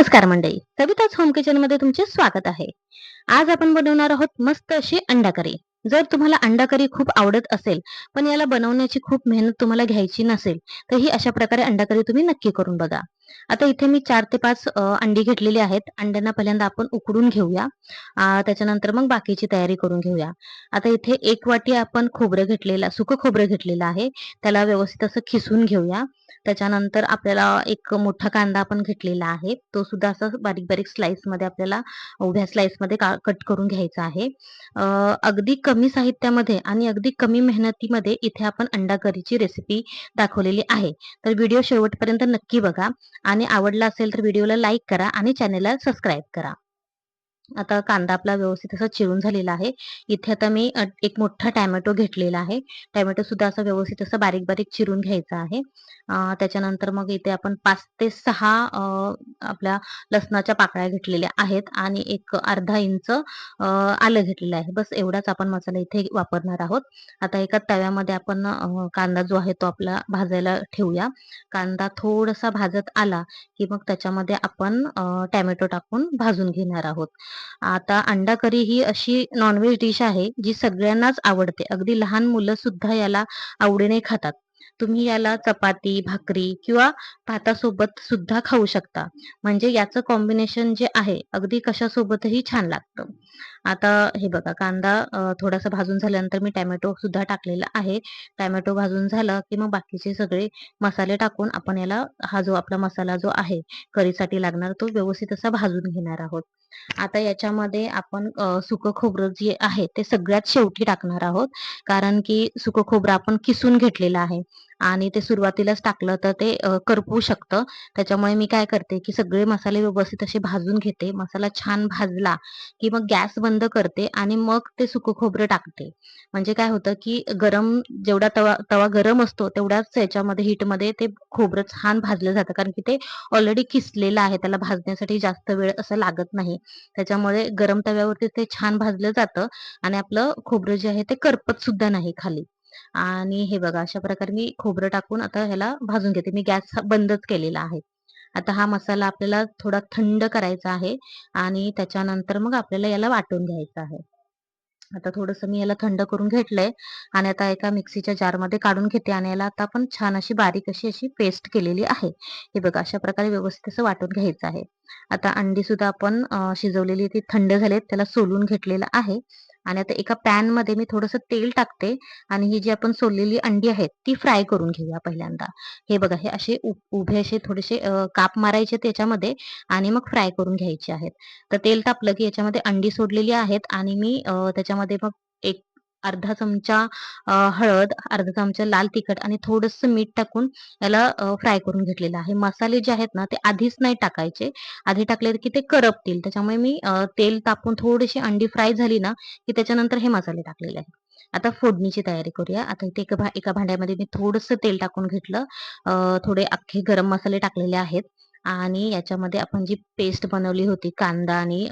नमस्कार मंडळी, कविताच home kitchen मध्ये तुमचे स्वागत आहे. आज आपण बनवणार आहोत मस्त अशी अंडा करी. जर तुम्हाला अंडा करी खूप आवडत असेल, पण याला बनवण्याची खूप मेहनत तुम्हाला घ्यायची नसेल, तर ही अशा प्रकारे अंडा करी तुम्ही नक्की करून बघा. आता इथे मी 4 ते 5 अंडी घेतलेली आहेत. अंड्यांना पहिल्यांदा आपण उकडून घेऊया. त्याच्यानंतर मग बाकीची तयारी करून घेऊया. आता इथे 1 वाटी आपण सुकं खोबरं घेतलेलं आहे. त्याला व्यवस्थित असं खिसून घेऊया. त्याच्यानंतर आपल्याला एक मोठा कांदा आपण घेतलेला आहे. तो सुद्धा असा बारीक-बारीक स्लाइसमध्ये आपल्याला उभ्या स्लाइसमध्ये कट करून घ्यायचा आहे. अ, अगदी कमी साहित्यामध्ये आणि अगदी कमी मेहनतीमध्ये इथे आपण अंडा करीची रेसिपी दाखवलेली आहे. तर व्हिडिओ शेवटपर्यंत नक्की बघा आणि आवडला असेल तर व्हिडिओला लाईक करा आणि चॅनेलला सबस्क्राईब करा. आता कांदा आपला व्यवस्थित असा चिरून झालेला आहे. इथे आता मी एक मोठा टोमॅटो घेतलेला आहे. टोमॅटो सुद्धा असा व्यवस्थित असा बारीक-बारीक चिरून घ्यायचा आहे. त्याच्यानंतर मग इथे आपण 5 ते 6 आपल्या लसणाच्या पाकळ्या घेतलेल्या आहेत आणि एक अर्धा इंच आलं घेतलेलं आहे. बस एवढाच आपण मसाला इथे वापरणार आहोत. आता एका तव्यामध्ये आपण कांदा जो आहे तो आपला भाजायला ठेवूया. कांदा थोडासा भाजत आला, की मग त्याच्यामध्ये आपण टोमॅटो टाकून भाजून घेणार आहोत. आता अंडा करी ही अशी नॉन-व्हेज डिश आहे, जी सगळ्यांनाच आवडते. अगदी लहान मुलं सुद्धा याला आवडीने खातात. तुम्ही याला चपाती, भाकरी किंवा भातासोबत सुद्धा खाऊ शकता. म्हणजे याचं कॉम्बिनेशन जे आहे, अगदी कशासोबतही छान लागतं. आता हे बघा कांदा थोडासा भाजून झाल्यानंतर मी टोमॅटो सुद्धा टाकलेला आहे. टोमॅटो भाजून झाला, की मग बाकीचे सगळे मसाले टाकून आपण याला हा जो आपला मसाला जो आहे, करीसाठी लागणार तो व्यवस्थित असा भाजून घेणार आहोत. आता याच्यामध्ये आपण सुकं खोबरं जे आहे ते सगळ्यात शेवटी टाकणार आहोत. कारण की सुकं खोबरं आपण किसून घेतलेलं आहे आणि ते सुरुवातीलाच टाकलं तर ते करपू शकतं. त्याच्यामुळे मी काय करते, की सगळे मसाले व्यवस्थित असे भाजून घेते. मसाला छान भाजला, की मग गॅस बंद करते आणि मग ते सुकं खोबरं टाकते. म्हणजे काय होतं, की जेवढा तवा तवा गरम असतो तेवढ्याच ह्याच्यामध्ये हीटमध्ये ते खोबरं छान भाजलं जातं. कारण की ते ऑलरेडी किसलेलं आहे. त्याला भाजण्यासाठी जास्त वेळ असं लागत नाही. त्याच्यामुळे गरम तव्यावरती ते छान भाजलं जातं आणि आपलं खोबरं जे आहे ते करपत सुद्धा नाही खाली. आणि हे बघा अशा प्रकारे मी खोबरं टाकून आता ह्याला भाजून घेते. मी गॅस बंदच केलेला आहे. आता हा मसाला आपल्याला थोडा थंड करायचा आहे आणि त्याच्यानंतर मग आपल्याला याला वाटून घ्यायचं आहे. आता थोडंसं मी याला थंड करून घेतलंय आणि आता एका मिक्सीच्या जारमध्ये काढून घेते आणि याला आता आपण छान अशी बारीक अशी पेस्ट केलेली आहे. हे बघा अशा प्रकारे व्यवस्थित असं वाटून घ्यायचं आहे. आता अंडी सुद्धा आपण शिजवलेली ती थंड झालेत त्याला सोलून घेतलेलं आहे आणि आता एका पॅनमध्ये मी थोडंसं तेल टाकते आणि ही जी आपण सोललेली अंडी आहेत ती फ्राय करून घेऊया पहिल्यांदा. हे बघा हे असे उभे असे थोडेसे काप मारायचे त्याच्यामध्ये आणि मग फ्राय करून घ्यायचे आहेत. तर तेल तापलं की याच्यामध्ये अंडी सोडलेली आहेत आणि मी त्याच्यामध्ये मग एक अर्धा चमचा हळद, अर्धा चमचा लाल तिखट आणि थोडंसं मीठ टाकून याला फ्राय करून घेतलेलं आहे. मसाले जे आहेत ना, ते आधीच नाही टाकायचे. आधी टाकले की ते करपतील. त्याच्यामुळे मी तेल तापून थोडीशी अंडी फ्राय झाली ना, की त्याच्यानंतर हे मसाले टाकलेले आहेत. आता फोडणीची तयारी करूया. आता इथे एका भांड्यामध्ये मी थोडंसं तेल टाकून घेतलं. थोडे अख्खे गरम मसाले टाकलेले आहेत आणि याच्यामध्ये आपण जी पेस्ट बनवली होती कांदा आणि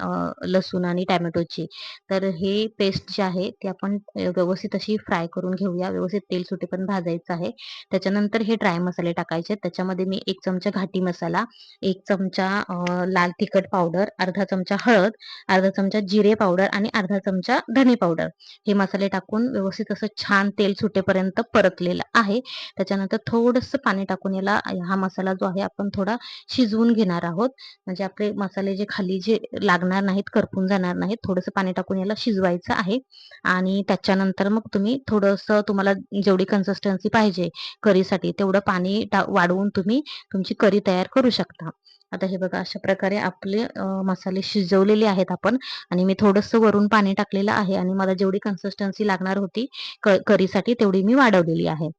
लसूण आणि टोमॅटोची, तर हे पेस्ट जी आहे ती आपण व्यवस्थित अशी फ्राय करून घेऊया. व्यवस्थित तेल सुटेपर्यंत भाजायचं आहे. त्याच्यानंतर हे ड्राय मसाले टाकायचे. त्याच्यामध्ये मी 1 चमचा घाटी मसाला, 1 चमचा लाल तिखट पावडर, अर्धा चमचा हळद, अर्धा चमचा जिरे पावडर आणि अर्धा चमचा धने पावडर हे मसाले टाकून व्यवस्थित असं छान तेल सुटेपर्यंत परतलेलं आहे. त्याच्यानंतर थोडंसं पाणी टाकून याला हा मसाला जो आहे आपण थोडा शिजवून घेणार आहोत. म्हणजे आपले मसाले जे खाली जे लागणार नाहीत, करपून जाणार नाहीत. थोडंसं पाणी टाकून याला शिजवायचं आहे आणि त्याच्यानंतर मग तुम्ही थोडंसं तुम्हाला जेवढी कन्सिस्टन्सी पाहिजे करीसाठी तेवढं पाणी वाढवून तुम्ही तुमची करी तयार करू शकता. आता हे बघा अशा प्रकारे आपले मसाले शिजवलेले आहेत आपण आणि मी थोडंसं वरून पाणी टाकलेलं आहे आणि मला जेवढी कन्सिस्टन्सी लागणार होती करीसाठी तेवढी मी वाढवलेली आहे.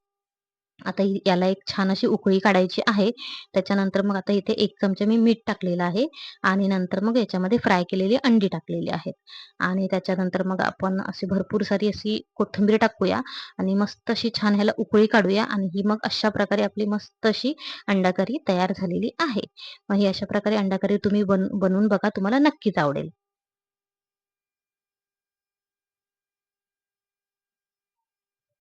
आता याला एक छान अशी उकळी काढायची आहे. त्याच्यानंतर मग आता इथे 1 चमचा मी मीठ टाकलेलं आहे आणि नंतर मग याच्यामध्ये फ्राय केलेली अंडी टाकलेली आहेत आणि त्याच्यानंतर मग आपण अशी भरपूर सारी अशी कोथिंबीर टाकूया आणि मस्त अशी छान ह्याला उकळी काढूया आणि ही मग अशा प्रकारे आपली मस्त अशी अंडा करी तयार झालेली आहे. मग ही अशा प्रकारे अंडा करी तुम्ही बनवून बघा. तुम्हाला नक्कीच आवडेल.